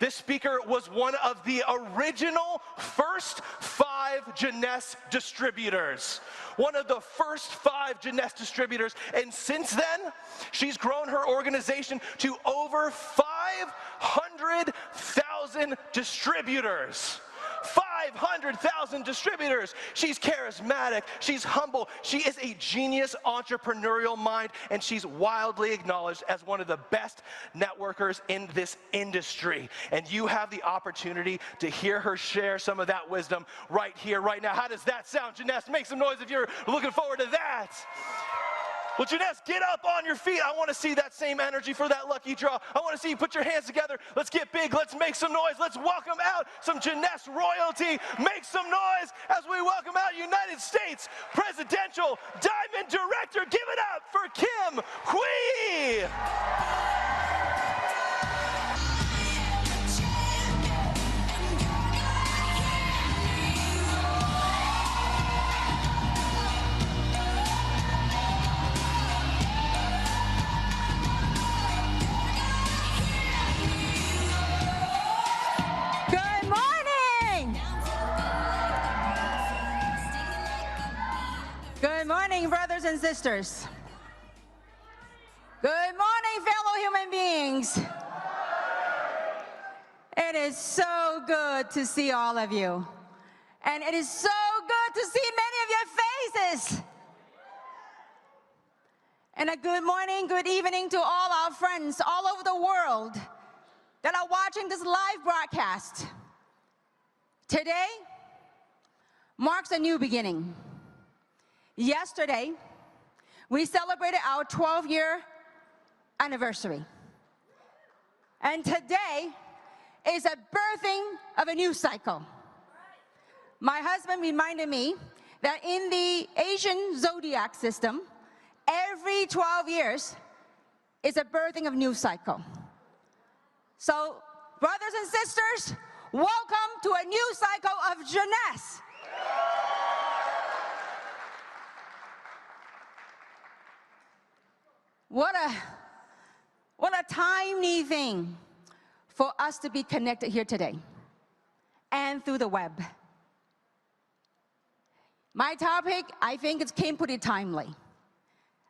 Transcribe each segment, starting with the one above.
This speaker was one of the original first 5 Jeunesse distributors. One of the first 5 Jeunesse distributors. And since then, she's grown her organization to over 500,000 distributors. 500,000 distributors. She's charismatic, she's humble, she is a genius entrepreneurial mind, and she's wildly acknowledged as one of the best networkers in this industry. And you have the opportunity to hear her share some of that wisdom right here, right now. How does that sound, Jeunesse? Make some noise if you're looking forward to that. Well, Jeunesse, get up on your feet. I want to see that same energy for that lucky draw. I want to see you put your hands together. Let's get big. Let's make some noise. Let's welcome out some Jeunesse royalty. Make some noise as we welcome out United States Presidential Diamond Director. Give it up for Kim Hui. Good morning, brothers and sisters. Good morning, fellow human beings. It is so good to see all of you. And it is so good to see many of your faces. And a good morning, good evening to all our friends all over the world that are watching this live broadcast. Today marks a new beginning. Yesterday, we celebrated our 12-year anniversary. And today is a birthing of a new cycle. My husband reminded me that in the Asian zodiac system, every 12 years is a birthing of new cycle. So, brothers and sisters, welcome to a new cycle of Jeunesse. What a tiny thing for us to be connected here today and through the web. My topic, I think it came pretty timely.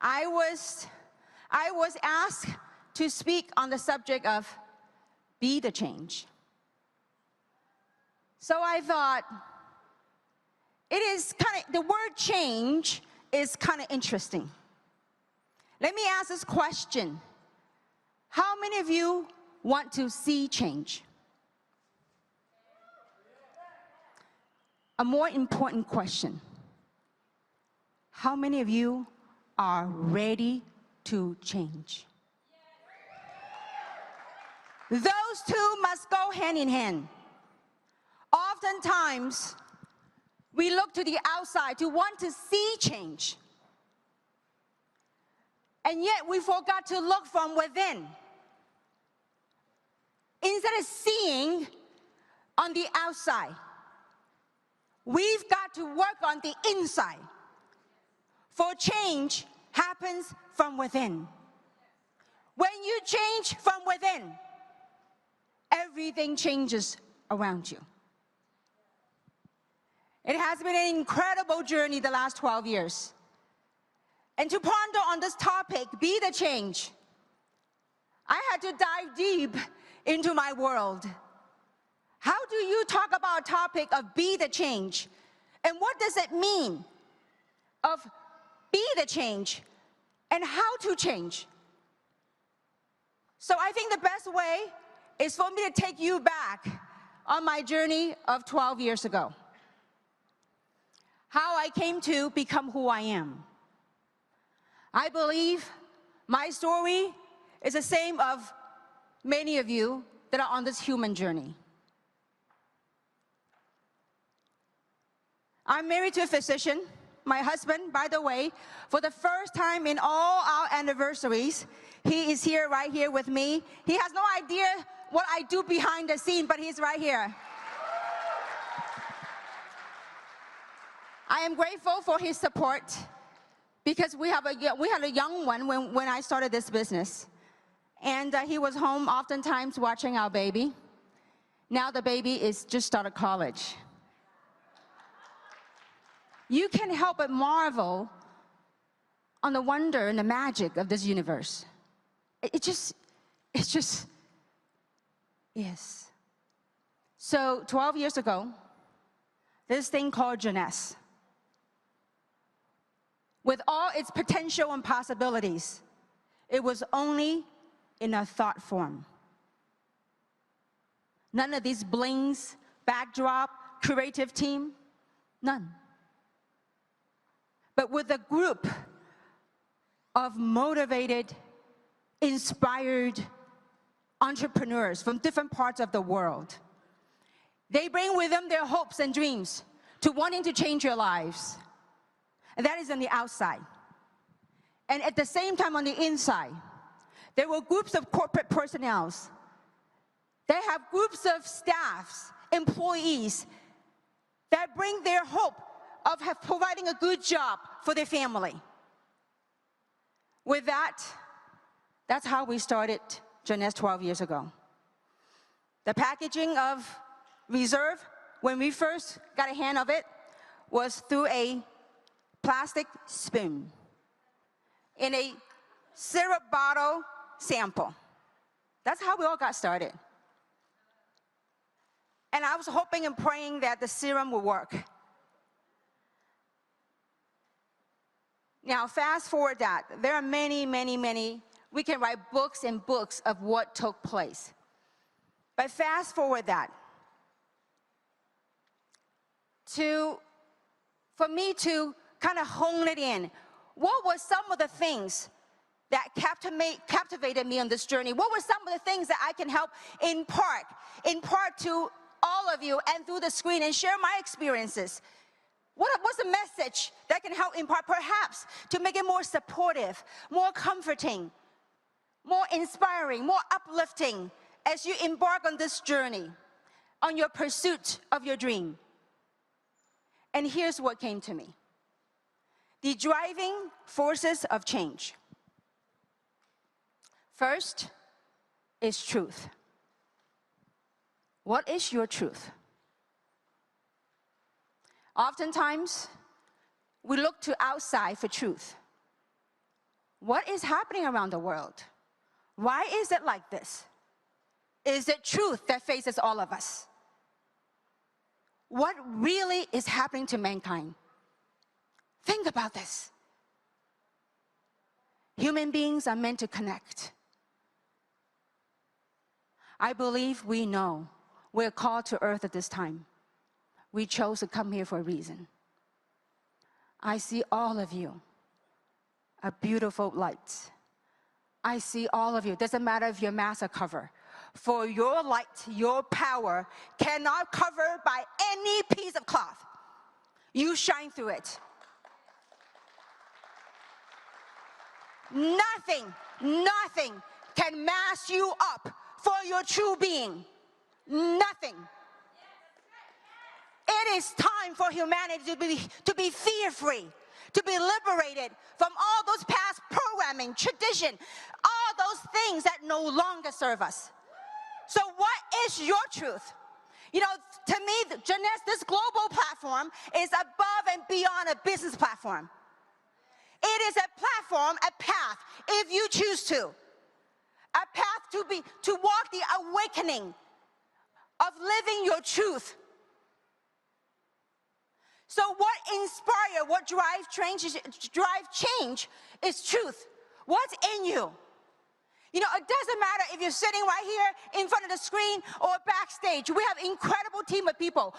I was asked to speak on the subject of be the change. So I thought, the word change is kind of interesting. Let me ask this question. How many of you want to see change? A more important question. How many of you are ready to change? Those two must go hand in hand. Oftentimes, we look to the outside to want to see change. And yet we forgot to look from within. Instead of seeing on the outside, we've got to work on the inside. For change happens from within. When you change from within, everything changes around you. It has been an incredible journey the last 12 years. And to ponder on this topic, be the change, I had to dive deep into my world. How do you talk about a topic of be the change? And what does it mean of be the change and how to change? So I think the best way is for me to take you back on my journey of 12 years ago. How I came to become who I am. I believe my story is the same of many of you that are on this human journey. I'm married to a physician. My husband, by the way, for the first time in all our anniversaries, he is here, right here with me. He has no idea what I do behind the scene, but he's right here. I am grateful for his support. Because we had a young one when I started this business. And he was home oftentimes watching our baby. Now the baby is just started college. You can't help but marvel on the wonder and the magic of this universe. It just is. So 12 years ago, this thing called Jeunesse, with all its potential and possibilities, it was only in a thought form. None of these blings, backdrop, creative team, none. But with a group of motivated, inspired entrepreneurs from different parts of the world. They bring with them their hopes and dreams to wanting to change your lives. And that is on the outside. And at the same time, on the inside, there were groups of corporate personnel. They have groups of staffs, employees, that bring their hope of providing a good job for their family. With that, that's how we started Jeunesse 12 years ago. The packaging of Reserve, when we first got a hand of it, was through a plastic spoon in a syrup bottle sample. That's how we all got started. And I was hoping and praying that the serum would work. Now, fast forward that. There are many, we can write books and books of what took place. But fast forward that. For me to kind of hone it in, what were some of the things that captivated me on this journey? What were some of the things that I can help impart to all of you and through the screen and share my experiences? What's the message that can help impart, perhaps, to make it more supportive, more comforting, more inspiring, more uplifting as you embark on this journey, on your pursuit of your dream? And here's what came to me. The driving forces of change. First is truth. What is your truth? Oftentimes, we look to outside for truth. What is happening around the world? Why is it like this? Is it truth that faces all of us? What really is happening to mankind? Think about this. Human beings are meant to connect. I believe we know we're called to earth at this time. We chose to come here for a reason. I see all of you are beautiful lights. I see all of you. Doesn't matter if your masks are covered. For your light, your power cannot cover by any piece of cloth. You shine through it. Nothing can mask you up for your true being. Nothing. It is time for humanity to be fear-free, to be liberated from all those past programming, tradition, all those things that no longer serve us. So what is your truth? You know, to me, Jeunesse, this global platform is above and beyond a business platform. It is a platform, a path, if you choose to. A path to walk the awakening of living your truth. So what inspires, what drives change is truth. What's in you? You know, it doesn't matter if you're sitting right here in front of the screen or backstage. We have an incredible team of people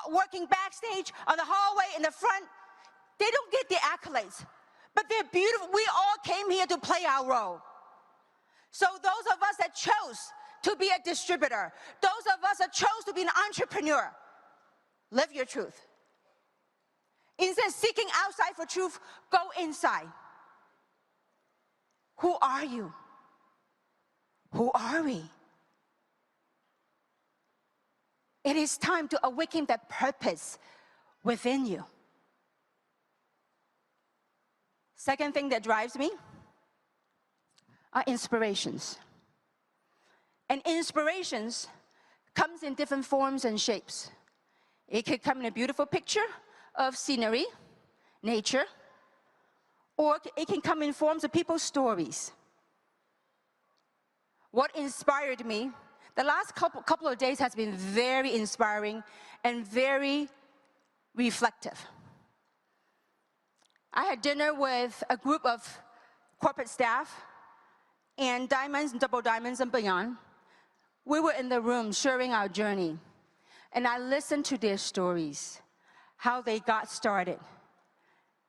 working backstage, on the hallway, in the front. They don't get the accolades, but they're beautiful. We all came here to play our role. So those of us that chose to be a distributor, those of us that chose to be an entrepreneur, live your truth. Instead of seeking outside for truth, go inside. Who are you? Who are we? It is time to awaken that purpose within you. Second thing that drives me are inspirations. And inspirations comes in different forms and shapes. It could come in a beautiful picture of scenery, nature, or it can come in forms of people's stories. What inspired me, the last couple of days has been very inspiring and very reflective. I had dinner with a group of corporate staff and diamonds and double diamonds and beyond. We were in the room sharing our journey, and I listened to their stories, how they got started.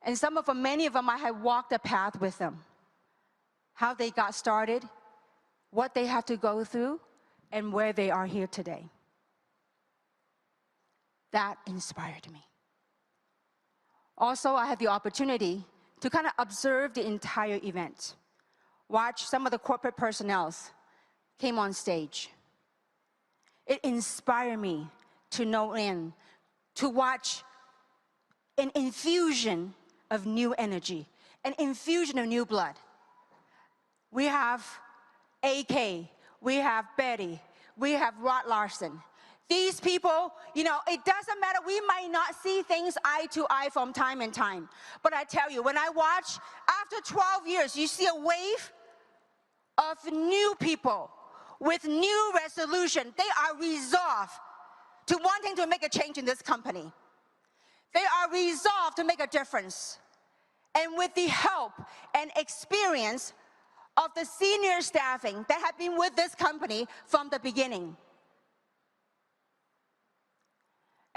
And many of them, I had walked a path with them. How they got started, what they had to go through, and where they are here today. That inspired me. Also, I had the opportunity to kind of observe the entire event. Watch some of the corporate personnel came on stage. It inspired me to know in, to watch an infusion of new energy, an infusion of new blood. We have AK, we have Betty, we have Rod Larson. These people, you know, it doesn't matter, we might not see things eye to eye from time and time. But I tell you, when I watch, after 12 years, you see a wave of new people with new resolution. They are resolved to wanting to make a change in this company. They are resolved to make a difference. And with the help and experience of the senior staffing that have been with this company from the beginning.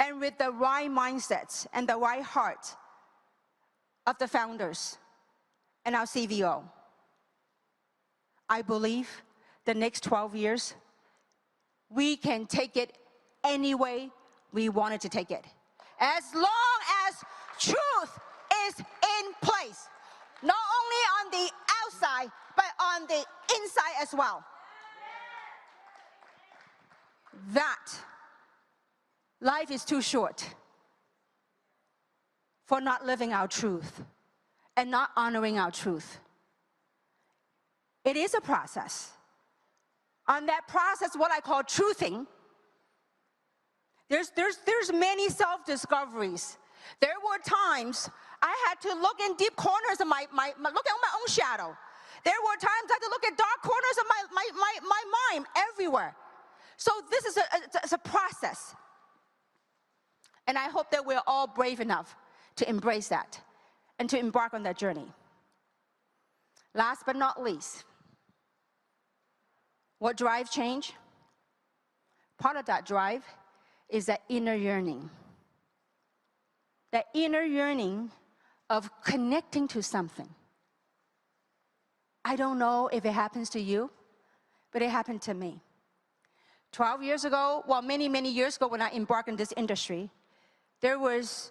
And with the right mindsets and the right heart of the founders and our CVO, I believe the next 12 years, we can take it any way we wanted to take it. As long as truth is in place, not only on the outside, but on the inside as well. That life is too short for not living our truth and not honoring our truth. It is a process. On that process, what I call truthing, there's many self-discoveries. There were times I had to look in deep corners of look at my own shadow. There were times I had to look at dark corners of my mind everywhere. So this is it's a process. And I hope that we're all brave enough to embrace that and to embark on that journey. Last but not least, what drives change? Part of that drive is that inner yearning. That inner yearning of connecting to something. I don't know if it happens to you, but it happened to me. 12 years ago, well, many, many years ago when I embarked in this industry, there was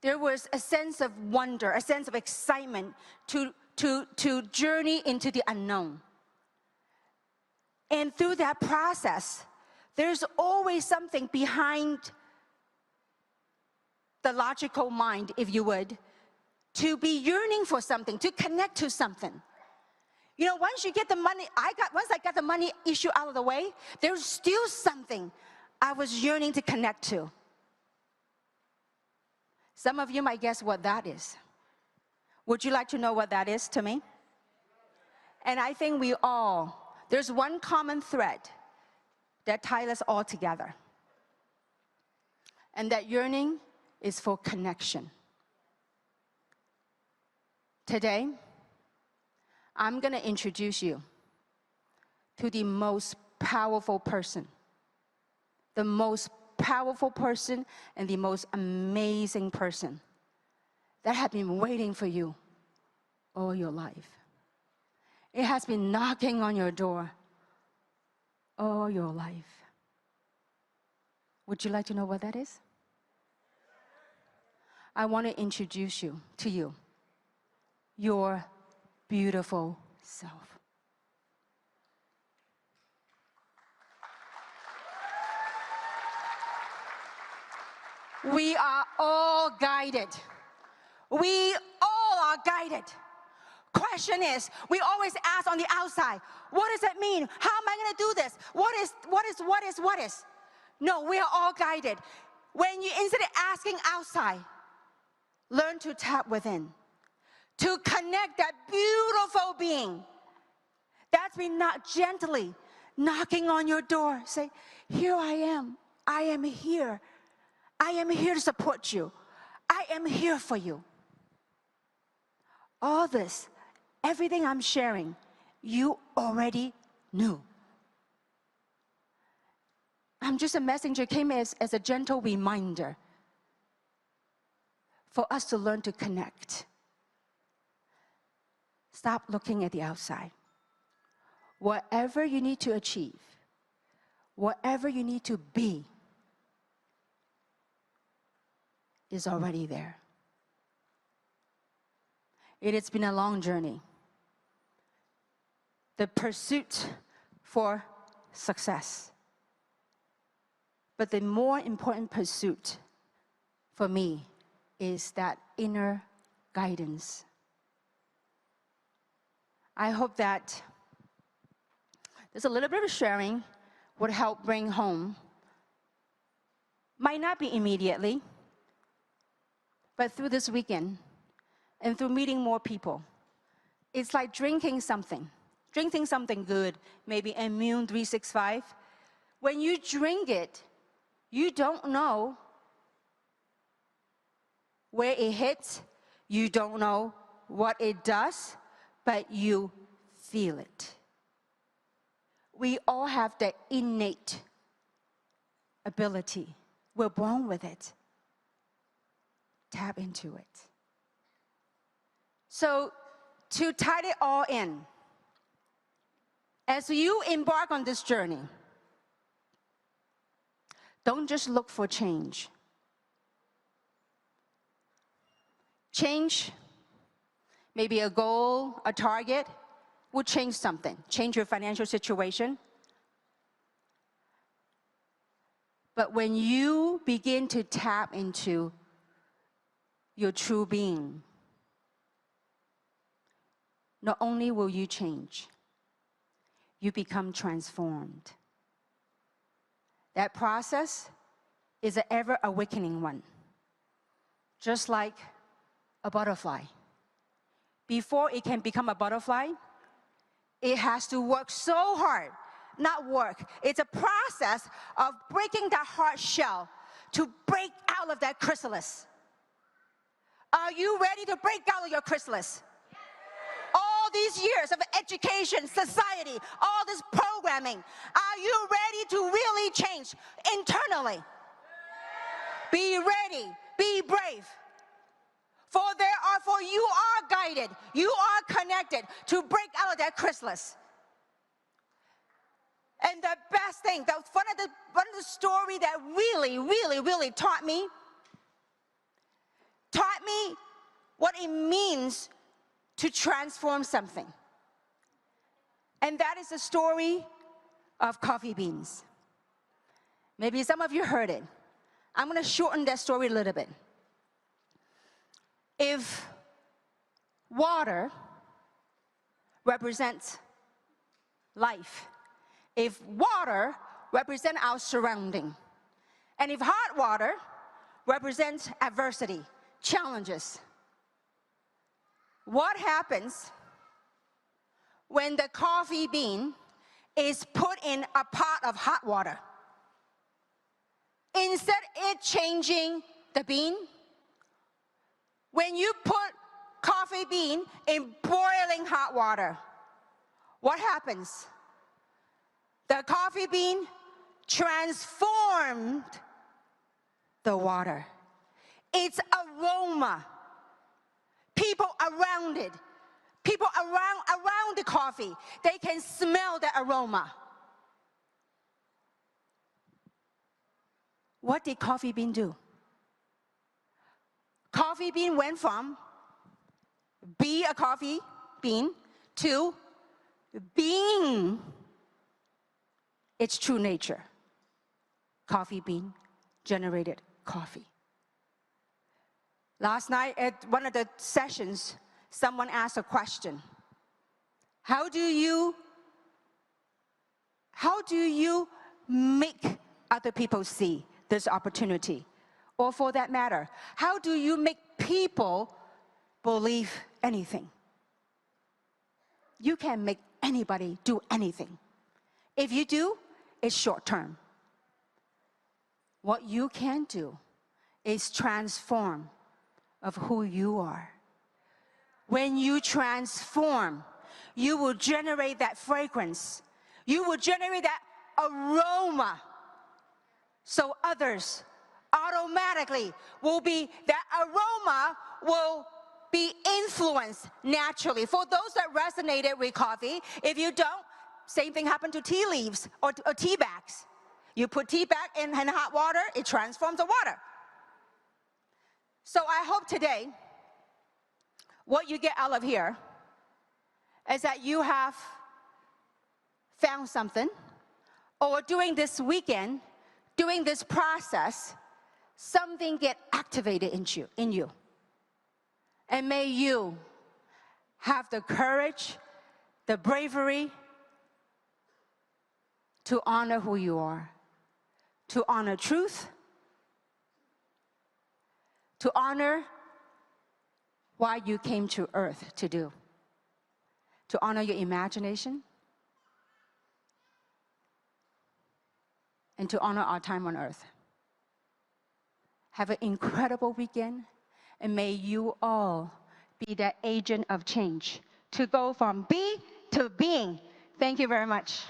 a sense of wonder, a sense of excitement to journey into the unknown. And through that process, there's always something behind the logical mind, if you would, to be yearning for something, to connect to something. You know, once you get the money, once I got the money issue out of the way, there's still something I was yearning to connect to. Some of you might guess what that is. Would you like to know what that is to me? And I think there's one common thread that ties us all together. And that yearning is for connection. Today, I'm going to introduce you to the most powerful person. The most powerful person and the most amazing person that has been waiting for you all your life. It has been knocking on your door all your life. Would you like to know what that is? I want to introduce you to your beautiful self. We are all guided. We all are guided, quite question is, we always ask on the outside, what does that mean? How am I going to do this? What is? No, we are all guided. When you, instead of asking outside, learn to tap within, to connect that beautiful being that's been not gently knocking on your door. Say, here I am. I am here. I am here to support you. I am here for you. All this, everything I'm sharing, you already knew. I'm just a messenger, came as a gentle reminder for us to learn to connect. Stop looking at the outside. Whatever you need to achieve, whatever you need to be, is already there. It has been a long journey. The pursuit for success. But the more important pursuit for me is that inner guidance. I hope that there's a little bit of sharing would help bring home. Might not be immediately, but through this weekend and through meeting more people. It's like drinking something good, maybe Immune 365. When you drink it, you don't know where it hits, you don't know what it does, but you feel it. We all have that innate ability. We're born with it. Tap into it. So, to tie it all in, as you embark on this journey, don't just look for change. Change, maybe a goal, a target, will change something, change your financial situation. But when you begin to tap into your true being, not only will you change, you become transformed. That process is an ever-awakening one, just like a butterfly. Before it can become a butterfly, it has to work so hard. Not work, it's a process of breaking that hard shell to break out of that chrysalis. Are you ready to break out of your chrysalis? All these years of education, society, all this programming, are you ready to really change internally? Be ready, be brave. For you are guided, you are connected to break out of that chrysalis. And the best thing, one of the story that really taught me what it means to transform something. And that is the story of coffee beans. Maybe some of you heard it. I'm going to shorten that story a little bit. If water represents life, if water represents our surrounding, and if hot water represents adversity, challenges, what happens when the coffee bean is put in a pot of hot water? Instead of it changing the bean, when you put coffee bean in boiling hot water, what happens? The coffee bean transformed the water. Its aroma, people around it, people around the coffee, they can smell the aroma. What did coffee bean do? Coffee bean went from be a coffee bean to being its true nature. Coffee bean generated coffee. Last night at one of the sessions, someone asked a question. How do you make other people see this opportunity? Or for that matter, how do you make people believe anything? You can make anybody do anything. If you do, it's short term. What you can do is transform of who you are. When you transform, you will generate that fragrance. You will generate that aroma. So others automatically will be, that aroma will be influenced naturally. For those that resonated with coffee, if you don't, same thing happened to tea leaves or tea bags. You put tea bag in hot water, it transforms the water. So I hope today, what you get out of here is that you have found something, or during this weekend, during this process, something get activated in you. And may you have the courage, the bravery to honor who you are, to honor truth, to honor what you came to earth to do, to honor your imagination, and to honor our time on earth. Have an incredible weekend, and may you all be that agent of change to go from be to being. Thank you very much.